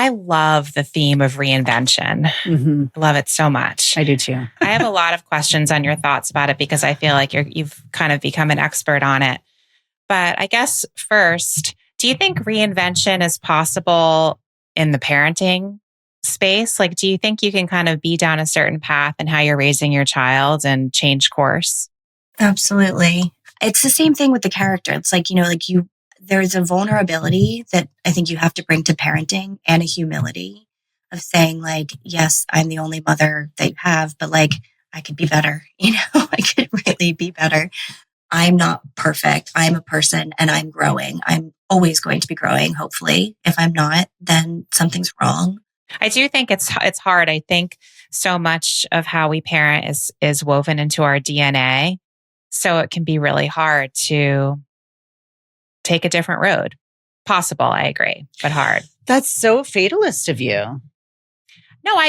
I love the theme of reinvention. Mm-hmm. I love it so much. I do too. I have a lot of questions on your thoughts about it because I feel like you've kind of become an expert on it. But I guess first, do you think reinvention is possible in the parenting space? Like, do you think you can kind of be down a certain path in how you're raising your child and change course? Absolutely. It's the same thing with the character. It's like, there's a vulnerability that I think you have to bring to parenting and a humility of saying like, yes, I'm the only mother that you have, but like, I could be better. I could really be better. I'm not perfect. I'm a person and I'm growing. I'm always going to be growing. Hopefully, if I'm not, then something's wrong. I do think it's hard. I think so much of how we parent is woven into our DNA. So it can be really hard to take a different road. Possible, I agree, but hard. That's so fatalist of you. No,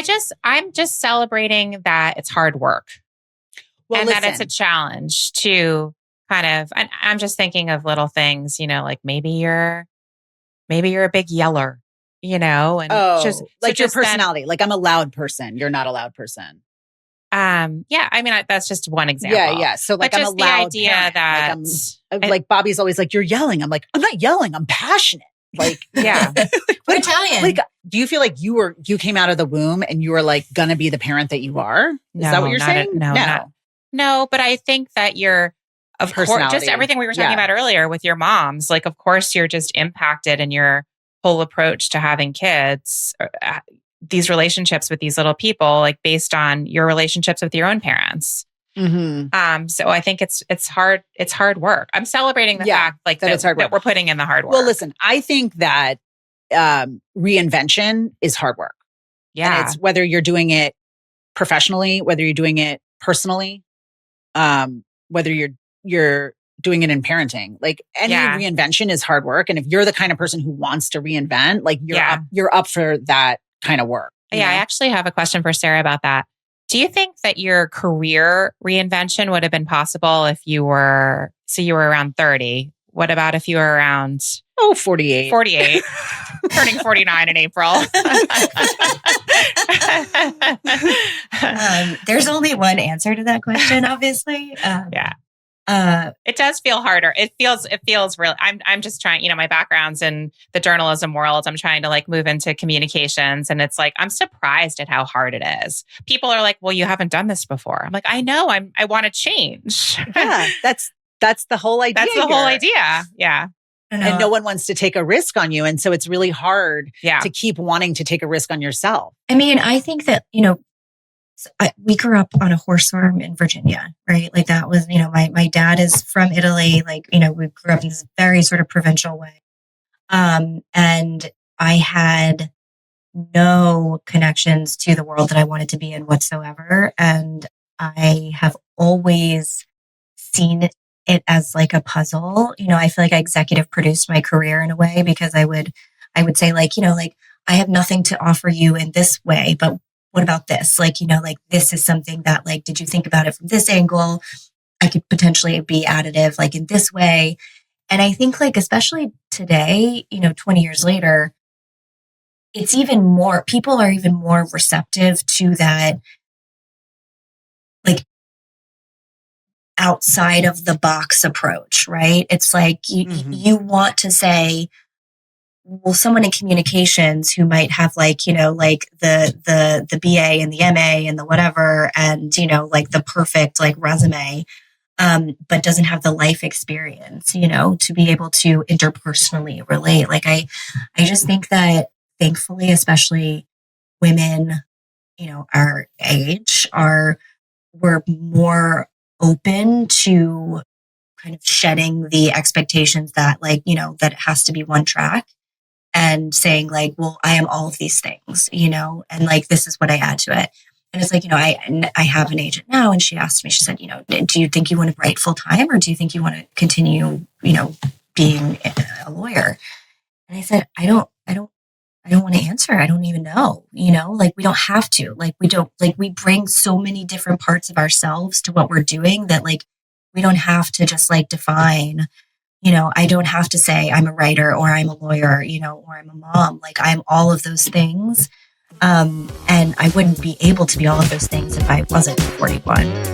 I'm just celebrating that it's hard work. Well, and that it's a challenge to kind of, and I'm just thinking of little things, like maybe you're a big yeller, and just like your personality. Then, like I'm a loud person. You're not a loud person. Yeah. I mean, that's just one example. Yeah. So like, I'm a loud idea parent. that like Bobby's always like, you're yelling. I'm like, I'm not yelling. I'm passionate. Like, yeah. We're Italian. Like, do you feel like you came out of the womb and you were like gonna be the parent that you are? Is that what you're saying? No, but I think that you're, of course, just everything we were talking about earlier with your moms, like, of course, you're just impacted in your whole approach to having kids, these relationships with these little people, like based on your relationships with your own parents. Mm-hmm. So I think it's hard. It's hard work. I'm celebrating the fact like that it's hard work. That we're putting in the hard work. Well, listen, I think that reinvention is hard work. Yeah. And it's whether you're doing it professionally, whether you're doing it personally, whether you're doing it in parenting. Like any reinvention is hard work. And if you're the kind of person who wants to reinvent, like you're up for that kind of work. Yeah. I actually have a question for Sarah about that. Do you think that your career reinvention would have been possible if you were around 30? What about if you were around 48. 48. Turning 49 in April. There's only one answer to that question, obviously. It does feel harder. It feels real. I'm just trying, my background's in the journalism world. I'm trying to like move into communications. And it's like, I'm surprised at how hard it is. People are like, well, you haven't done this before. I'm like, I know, I want to change. Yeah. That's the whole idea. That's the whole idea. Yeah. And no one wants to take a risk on you. And so it's really hard to keep wanting to take a risk on yourself. I mean, I think that, we grew up on a horse farm in Virginia, right? Like that was, my dad is from Italy. Like, we grew up in this very sort of provincial way. And I had no connections to the world that I wanted to be in whatsoever. And I have always seen it as like a puzzle. I feel like I executive produced my career in a way because I would say like, I have nothing to offer you in this way, but what about this? Like, like this is something that like, did you think about it from this angle? I could potentially be additive like in this way. And I think like, especially today, 20 years later, it's even more, people are even more receptive to that, like outside of the box approach, right? It's like you want to say, well, someone in communications who might have like, like the BA and the MA and the whatever, and, like the perfect like resume, but doesn't have the life experience, to be able to interpersonally relate. Like, I just think that thankfully, especially women, our age we're more open to kind of shedding the expectations that like, that it has to be one track. And saying like, well, I am all of these things, and like, this is what I add to it. And it's like, I have an agent now. And she asked me, she said, do you think you want to write full time or do you think you want to continue, being a lawyer? And I said, I don't want to answer. I don't even know, like we don't have to, like, we bring so many different parts of ourselves to what we're doing that like, we don't have to just like define, I don't have to say I'm a writer or I'm a lawyer, or I'm a mom. Like I'm all of those things. And I wouldn't be able to be all of those things if I wasn't 41.